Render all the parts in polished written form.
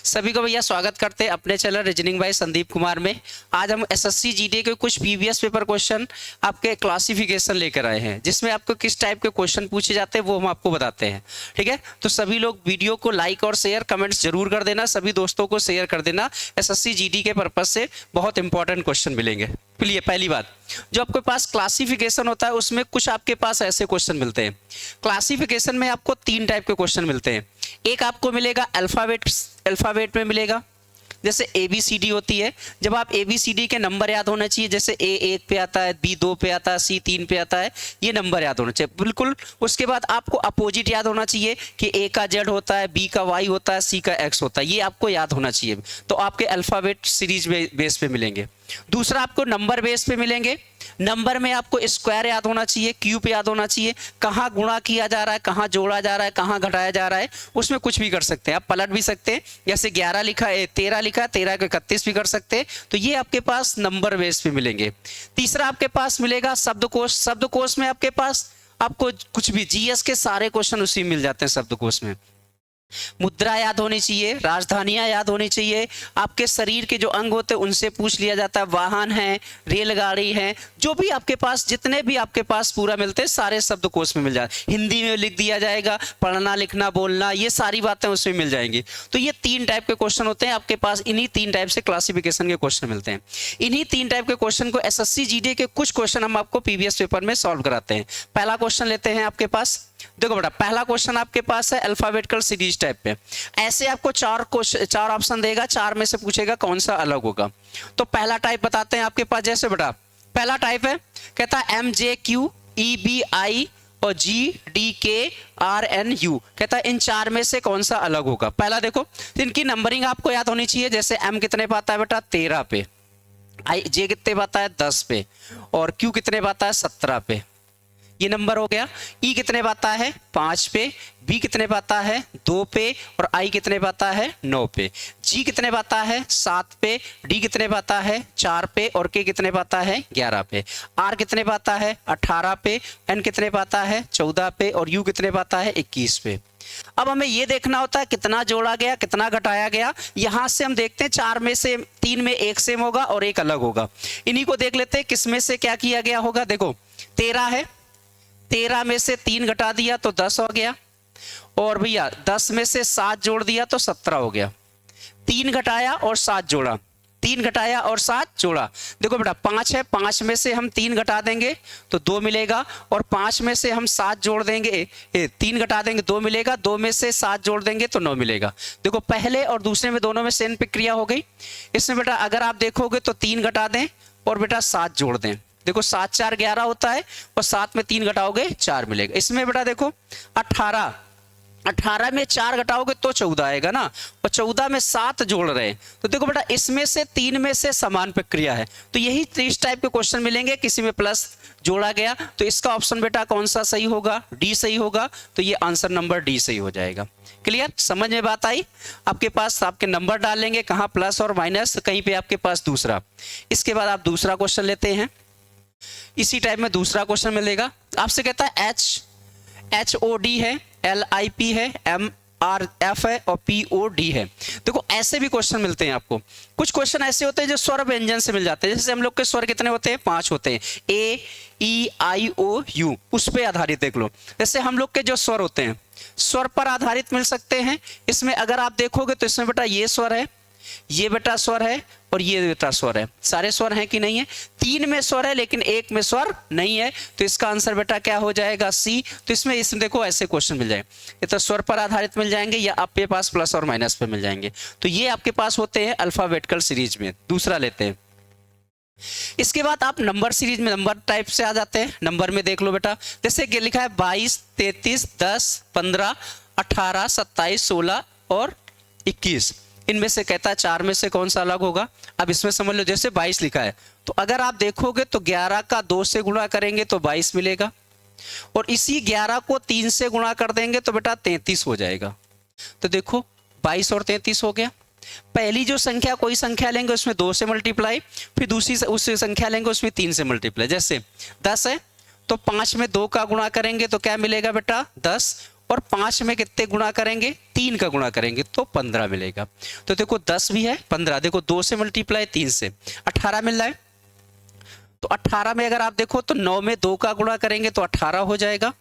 सभी को भैया स्वागत करते हैं अपने channel reasoning bye Sandeep Kumar में। आज हम एसएससी जीडी के कुछ प्रीवियस पेपर क्वेश्चन आपके क्लासिफिकेशन लेकर आए हैं, जिसमें आपको किस टाइप के क्वेश्चन पूछे जाते हैं वो हम आपको बताते हैं। ठीक है, तो सभी लोग वीडियो को लाइक और शेयर कमेंट्स जरूर कर देना, सभी दोस्तों को शेयर कर देना। एसएससी जीडी के पर्पज से बहुत इंपॉर्टेंट क्वेश्चन मिलेंगे। चलिए, पहली बात, जो आपके पास क्लासिफिकेशन होता है उसमें कुछ आपके पास ऐसे क्वेश्चन मिलते हैं। क्लासिफिकेशन में आपको तीन टाइप के क्वेश्चन मिलते हैं। एक आपको मिलेगा अल्फाबेट में मिलेगा, जैसे ABCD होती है। जब आप ABCD के नंबर याद होना चाहिए, जैसे A 1 पे आता है, B 2 पे आता है, C 3 पे आता है, ये नंबर याद होना चाहिए बिल्कुल। उसके बाद आपको अपोजिट याद होना चाहिए कि A का Z होता है, B का Y होता है, C का X होता है, ये आपको याद होना चाहिए। तो आपके अल्फाबेट सीरीज बेस पे मिलेंगे। दूसरा आपको नंबर बेस पे मिलेंगे। नंबर में आपको स्क्वायर याद होना चाहिए, क्यूब याद होना चाहिए, कहाँ गुणा किया जा रहा है, कहाँ जोड़ा जा रहा है, कहाँ घटाया जा रहा है, उसमें कुछ भी कर सकते हैं। आप पलट भी सकते हैं, जैसे 11 लिखा है 13 लिखा है, 13 को 31 भी कर सकते हैं। तो ये आपके पास नंबर बेस पे मिलेंगे। तीसरा आपके पास मिलेगा शब्दकोश। शब्दकोश में आपके पास आपको कुछ भी GS के सारे क्वेश्चन उसी में मिल जाते हैं शब्दकोश में। मुद्रा याद होनी चाहिए, राजधानियां याद होनी चाहिए, आपके शरीर के जो अंग होते हैं उनसे पूछ लिया जाता है, वाहन है, रेलगाड़ी है, जो भी आपके पास जितने भी आपके पास पूरा मिलते हैं सारे शब्दकोश में मिल जाते हैं। हिंदी में लिख दिया जाएगा, पढ़ना लिखना बोलना ये सारी बातें उसमें मिल जाएंगी। तो ये तीन टाइप के क्वेश्चन होते हैं आपके पास। इन्हीं तीन टाइप से क्लासिफिकेशन के क्वेश्चन मिलते हैं। इन्हीं तीन टाइप के क्वेश्चन को एसएससी जीडी के कुछ क्वेश्चन हम आपको प्रीवियस पेपर में सॉल्व कराते हैं। पहला क्वेश्चन लेते हैं आपके पास। देखो बेटा, पहला क्वेश्चन आपके पास है अल्फाबेटिकल सीरीज टाइप पे। ऐसे आपको चार ऑप्शन देगा, चार में से पूछेगा कौन सा अलग होगा। तो पहला टाइप बताते हैं आपके पास। जैसे बेटा पहला टाइप है, कहता है MJQEBI और GDKRNU, कहता है इन चार में से कौन सा अलग होगा। पहला देखो, इनकी नंबरिंग आपको याद होनी चाहिए। जैसे M कितने पे आता है बेटा 13 पे, J कितने पे आता है 10 पे, और Q कितने पे आता है 17 पे, ये नंबर हो गया। E कितने पे आता है 5 पे, B कितने पे आता है 2 पे, और I कितने पे आता है 9 पे, G कितने पे आता है 7 पे, D कितने पे आता है 4 पे, और K कितने पे आता है 11 पे, R कितने पे आता है 18 पे, N कितने पे आता है 14 पे, और U कितने पे आता है 21 पे। अब हमें ये देखना होता है कितना जोड़ा गया, कितना घटाया गया। यहां से हम देखते हैं चार में से तीन में एक सेम होगा और एक अलग होगा। इन्हीं को देख लेते हैं किस में से क्या किया गया होगा। देखो 13 है, 13 में से 3 घटा दिया तो 10 हो गया, और भैया 10 में से 7 जोड़ दिया तो 17 हो गया। 3 घटाया और 7 जोड़ा, 3 घटाया और 7 जोड़ा। देखो बेटा 5 है, 5 में से हम 3 घटा देंगे तो 2 मिलेगा, और 5 में से हम 7 जोड़ देंगे, 3 घटा देंगे 2 मिलेगा, 2 में से 7 जोड़ देंगे तो 9 मिलेगा। देखो पहले और दूसरे में दोनों में सेम प्रक्रिया हो गई। इसमें बेटा अगर आप देखोगे तो 3 घटा दें और बेटा 7 जोड़ दें। देखो 7 4 11 होता है, और 7 में 3 घटाओगे 4 मिलेगा। इसमें बेटा देखो 18 में 4 घटाओगे तो 14 आएगा ना, और 14 में 7 जोड़ रहे हैं। तो देखो बेटा इसमें से 3 में से समान प्रक्रिया है। तो यही 30 टाइप के क्वेश्चन मिलेंगे। किसी में प्लस जोड़ा गया तो इसका ऑप्शन बेटा कौन सा सही होगा, डी सही होगा। तो ये आंसर नंबर डी सही हो जाएगा। क्लियर, समझ में बात आई। आपके पास आपके नंबर डाल लेंगे, कहाँ प्लस और माइनस, कहीं पे आपके पास दूसरा। इसके बाद आप दूसरा क्वेश्चन लेते हैं। इसी टाइप में दूसरा क्वेश्चन मिलेगा आपसे, कहता है HOD है, LIP है, MRF है, और POD है। देखो ऐसे भी क्वेश्चन मिलते हैं आपको। कुछ क्वेश्चन ऐसे होते हैं जो स्वर व्यंजन से मिल जाते हैं। जैसे हम लोग के स्वर कितने होते हैं 5 होते हैं, A E I O U, उस पे आधारित देख लो। जैसे हम लोग के जो स्वर होते हैं स्वर पर आधारित मिल सकते हैं। इसमें अगर आप देखोगे तो इसमें बेटा ये स्वर है, ये बेटा स्वर है, और ये बेटा स्वर है। सारे स्वर हैं कि नहीं है? 3 में स्वर है लेकिन 1 में स्वर नहीं है। तो इसका आंसर बेटा क्या हो जाएगा C। तो इसमें देखो ऐसे क्वेश्चन मिल जाए, ये तो स्वर पर आधारित मिल जाएंगे या आपके पास प्लस और माइनस पे मिल जाएंगे। तो ये आपके पास होते हैं अल्फाबेटिकल सीरीज में। दूसरा लेते हैं। इसके बाद आप नंबर सीरीज में नंबर टाइप से आ जाते हैं। नंबर में देख लो बेटा, जैसे लिखा है 22 33 10 15 18 27 16 और 21। इनमें से कहता है 4 में से कौन सा अलग होगा। अब इसमें समझ लो, जैसे 22 लिखा है तो अगर आप देखोगे तो 11 का 2 से गुणा करेंगे तो 22 मिलेगा, और इसी 11 को 3 से गुणा कर देंगे तो बेटा 33 हो जाएगा। तो देखो 22 और 33 हो गया। पहली जो संख्या कोई संख्या लेंगे उसमें 2 से मल्टीप्लाई, फिर दूसरी उस संख्या लेंगे उसमें 3 से मल्टीप्लाई। जैसे 10 है तो 5 में 2 का गुणा करेंगे तो क्या मिलेगा बेटा 10, और 5 में कितने गुणा करेंगे, 3 का गुणा करेंगे तो 15 मिलेगा। तो देखो 10 भी है, 15, देखो 2 से मल्टीप्लाई 3 से 18 मिल रहा है। तो 18 में अगर आप देखो तो 9 में 2 का गुणा करेंगे तो 18 हो जाएगा,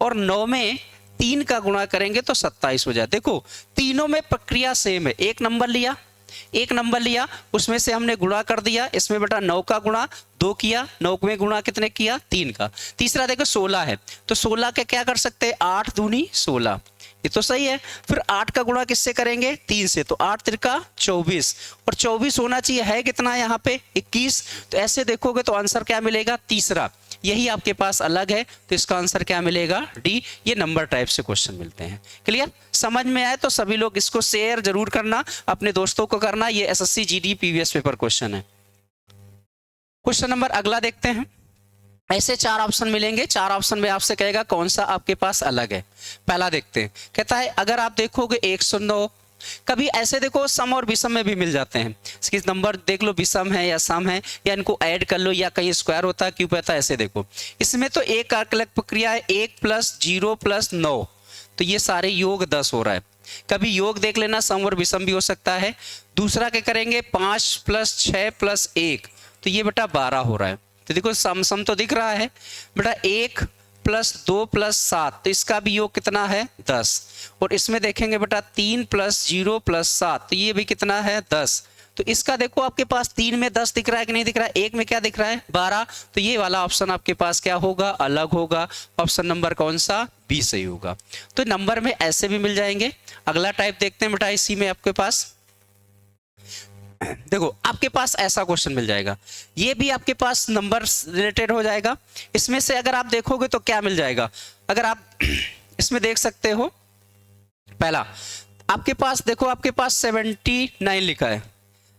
और 9 में 3 का गुणा करेंगे तो 27 हो जाए। देखो तीनों में प्रक्रिया सेम है, एक नंबर लिया, उसमें से हमने गुणा कर दिया, इसमें बेटा 9 का गुणा 2 किया, 9 में गुणा कितने किया, 3 का। तीसरा देखो 16 है, तो 16 के क्या कर सकते हैं, 8 दूनी 16, ये तो सही है। फिर 8 का गुणा किससे करेंगे, 3 से, तो 8 त्रिका 24, और 24 होना चाहिए, है कितना यहाँ पे 21। तो ऐसे देखोगे तो आंसर क्या मिलेगा, तीसरा, यही आपके पास अलग है, तो इसका आंसर क्या मिलेगा, डी। ये नंबर टाइप से क्वेश्चन मिलते हैं। क्लियर, समझ में आए तो सभी लोग इसको शेयर जरूर करना, अपने दोस्तों को करना। ये SSC GD PVS paper question है। क्वेश्चन नंबर अगला देखते हैं। ऐसे 4 ऑप्शन मिलेंगे, 4 ऑप्शन में आपसे कहेगा कौन सा आपके पास अलग है। पहला देखते हैं, कहता है अगर आप देखोगे 109, कभी ऐसे देखो सम और विषम में भी मिल जाते हैं, इसकी नंबर देख लो विषम है या सम है, या इनको ऐड कर लो, या कहीं स्क्वायर होता है, क्यों पता है, ऐसे देखो इसमें तो एक अलग प्रक्रिया है, 1 + 0 + 9, तो ये सारे योग 10 हो रहा है। कभी योग देख लेना, सम और विषम भी हो सकता है। दूसरा क्या करेंगे, 5 + 6 + 1, तो ये बेटा 12 हो रहा है। तो देखो सम तो दिख रहा है बेटा, 1 + 2 + 7, तो इसका भी योग कितना है, 10। और इसमें देखेंगे बेटा 3 + 0 + 7, तो ये भी कितना है, 10। तो इसका देखो आपके पास 3 में 10 दिख रहा है कि नहीं दिख रहा है, 1 में क्या दिख रहा है, 12। तो ये वाला ऑप्शन आपके पास क्या होगा, अलग होगा। ऑप्शन नंबर कौन सा, बी सही होगा। तो नंबर में ऐसे भी मिल जाएंगे। अगला टाइप देखते हैं बेटा, इसी में आपके पास देखो आपके पास ऐसा क्वेश्चन मिल जाएगा, ये भी आपके पास नंबर रिलेटेड हो जाएगा। इसमें से अगर आप देखोगे तो क्या मिल जाएगा, अगर आप इसमें देख सकते हो, पहला आपके पास देखो, आपके पास 79 लिखा है,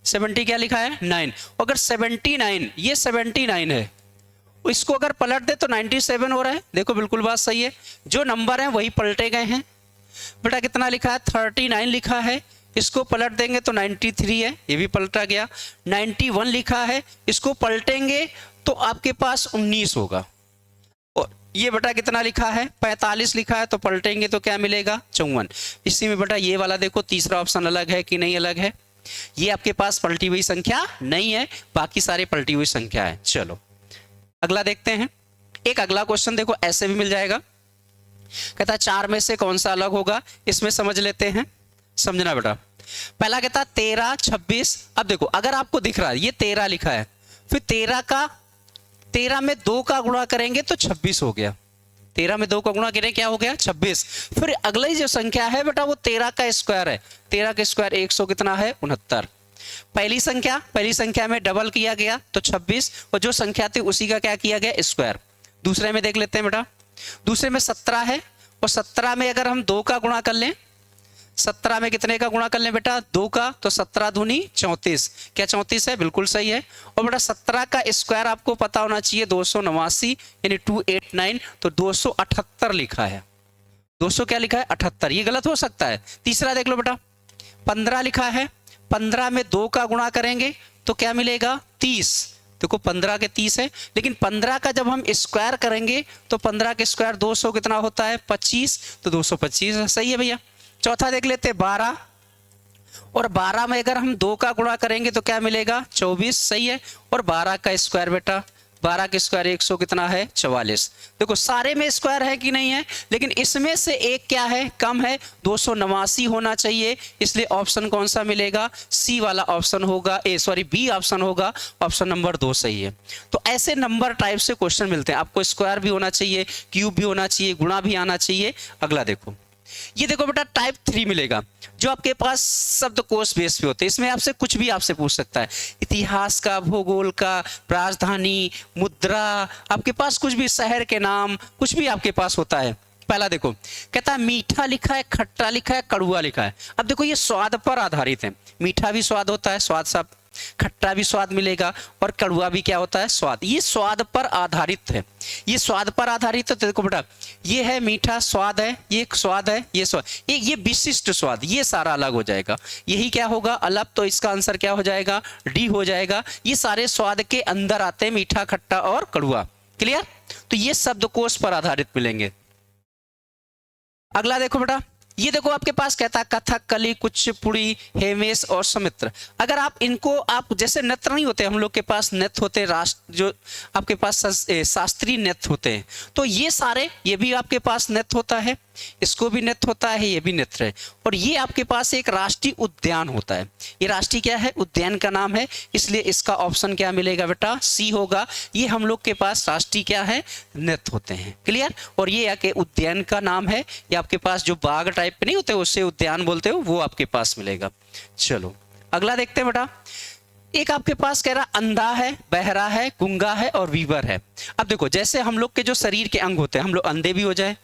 70 क्या लिखा है, 9। अगर 79, ये 79 है, इसको अगर पलट दे तो 97 हो रहा है। देखो बिल्कुल बात सही है, जो नंबर है वही पलटे गए हैं। बेटा कितना लिखा है, 39 लिखा है, इसको पलट देंगे तो 93 है, ये भी पलटा गया। 91 लिखा है, इसको पलटेंगे तो आपके पास 19 होगा। और ये बेटा कितना लिखा है, 45 लिखा है, तो पलटेंगे तो क्या मिलेगा, 54। इसी में बेटा ये वाला देखो, तीसरा ऑप्शन अलग है कि नहीं अलग है, ये आपके पास पलटी हुई संख्या नहीं है, बाकी सारी पलटी हुई संख्या है। चलो अगला देखते हैं। एक अगला क्वेश्चन देखो ऐसे भी मिल जाएगा, कहता है 4 में से कौन सा अलग होगा, इसमें समझ लेते हैं, समझना बेटा। पहला कहता है 13, 26। अब देखो अगर आपको दिख रहा है ये 13 लिखा है, फिर 13 में 2 का गुणा करेंगे तो 26 हो गया, 13 में 2 का गुणा करें क्या हो गया, 26। फिर अगली जो संख्या है बेटा वो 13 का स्क्वायर है, 13 का स्क्वायर 100 कितना है, 69। पहली संख्या में डबल किया गया तो 26, और जो संख्या थी उसी का क्या किया गया, स्क्वायर। दूसरे में देख लेते हैं बेटा, दूसरे में 17 है, और 17 में अगर हम 2 का गुणा कर लें, 17 में कितने का गुणा कर लें बेटा, 2 का, तो 17 दूनी 34, क्या 34 है, बिल्कुल सही है। और बेटा 17 का स्क्वायर आपको पता होना चाहिए 289 यानी 289, तो 278 लिखा है, 200 क्या लिखा है, 78, ये गलत हो सकता है। तीसरा देख लो बेटा, 15 लिखा है, 15 में 2 का गुणा करेंगे तो क्या मिलेगा, 30। देखो 15 के 30 है, लेकिन 15 का जब हम स्क्वायर करेंगे तो 15 के स्क्वायर 200 कितना होता है, 25, तो 225 है, सही है भैया। चौथा देख लेते हैं 12, और 12 में अगर हम 2 का गुणा करेंगे तो क्या मिलेगा, 24, सही है। और 12 का स्क्वायर बेटा, 12 के स्क्वायर 100 कितना है, 44। देखो सारे में स्क्वायर है कि नहीं है, लेकिन इसमें से एक क्या है, कम है, 289 होना चाहिए, इसलिए ऑप्शन कौन सा मिलेगा, सी वाला ऑप्शन होगा, बी ऑप्शन होगा, ऑप्शन नंबर 2 सही है। तो ऐसे नंबर टाइप से क्वेश्चन मिलते हैं, आपको स्क्वायर भी होना चाहिए, क्यूब भी होना चाहिए, गुणा भी आना चाहिए। अगला देखो, ये देखो बेटा टाइप 3 मिलेगा, जो आपके पास शब्दकोश बेस पे होते हैं, इसमें आपसे कुछ भी आपसे पूछ सकता है, इतिहास का, भूगोल का, राजधानी, मुद्रा, आपके पास कुछ भी, शहर के नाम, कुछ भी आपके पास होता है। पहला देखो, कहता है मीठा लिखा है, खट्टा लिखा है, कड़वा लिखा है। अब देखो ये स्वाद पर आधारित है, मीठा भी स्वाद होता है, स्वाद सब, खट्टा भी स्वाद मिलेगा, और कड़वा भी क्या होता है, स्वाद। ये स्वाद पर आधारित है, ये स्वाद पर आधारित है। तो देखो बेटा ये है मीठा, स्वाद है, ये स्वाद है, ये स्वाद, ये विशिष्ट स्वाद, ये सारा अलग हो जाएगा, यही क्या होगा, अलग। तो इसका आंसर क्या हो जाएगा, डी हो जाएगा। ये सारे स्वाद के अंदर आते हैं, मीठा, खट्टा और कड़वा। क्लियर, तो ये शब्दकोश पर आधारित मिलेंगे। अगला देखो बेटा, ये देखो आपके पास कहता है कथक, कली, कुचिपुड़ी, हेमेश और समित्र। अगर आप इनको, आप जैसे नृत्य नहीं होते, हम लोग के पास नृत्य होते हैं राष्ट्र, जो आपके पास शास्त्रीय नृत्य होते हैं, तो ये सारे, ये भी आपके पास नृत्य होता है, इसको भी नृत्य होता है, ये भी नृत्य है। और ये आपके पास एक राष्ट्रीय उद्यान होता है। ये राष्ट्रीय क्या है, उद्यान का नाम है, इसलिए इसका ऑप्शन क्या मिलेगा बेटा, सी होगा। ये हम लोग के पास राष्ट्रीय क्या है, नृत्य होते हैं। क्लियर। और ये आके उद्यान का नाम है, ये आपके पास जो बाग टाइप पे नहीं होते उससे उद्यान बोलते हो, वो आपके पास मिलेगा। चलो अगला देखते हैं बेटा। एक आपके पास कह रहा अंधा है, बहरा है, गूंगा है और वीवर है। अब देखो, जैसे हम लोग के जो शरीर के अंग होते हैं, हम लोग अंधे भी हो जाए,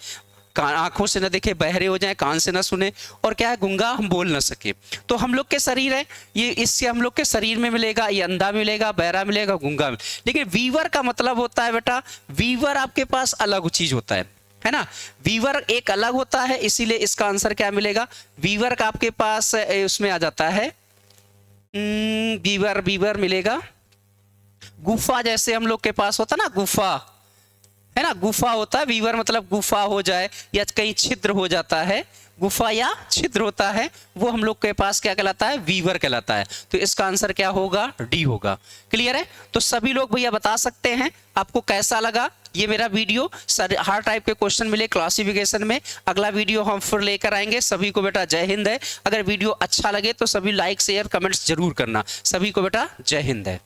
आंखों से न देखे, बहरे हो जाए, कान से न सुने, और क्या है, गूंगा, हम बोल न सके, तो हम लोग के शरीर है ये, इससे हम लोग के शरीर में मिलेगा, ये अंधा मिलेगा, बहरा मिलेगा, गूंगा मिलेगा। लेकिन वीवर का मतलब होता है बेटा, वीवर आपके पास अलग चीज होता है ना, वीवर एक अलग होता है, इसीलिए इसका आंसर क्या मिलेगा, वीवर का आपके पास उसमें आ जाता है वीवर, वीवर मिलेगा गुफा, जैसे हम लोग के पास होता ना गुफा, है ना, गुफा होता है, वीवर मतलब गुफा हो जाए या कहीं छिद्र हो जाता है, गुफा या छिद्र होता है, वो हम लोग के पास क्या कहलाता है, वीवर कहलाता है। तो इसका आंसर क्या होगा, डी होगा। क्लियर है। तो सभी लोग भैया बता सकते हैं आपको कैसा लगा ये मेरा वीडियो। हर टाइप के क्वेश्चन मिले क्लासिफिकेशन में, अगला वीडियो हम फिर लेकर आएंगे। सभी को बेटा जय हिंद है। अगर वीडियो अच्छा लगे तो सभी लाइक शेयर कमेंट्स जरूर करना। सभी को बेटा जय हिंद है।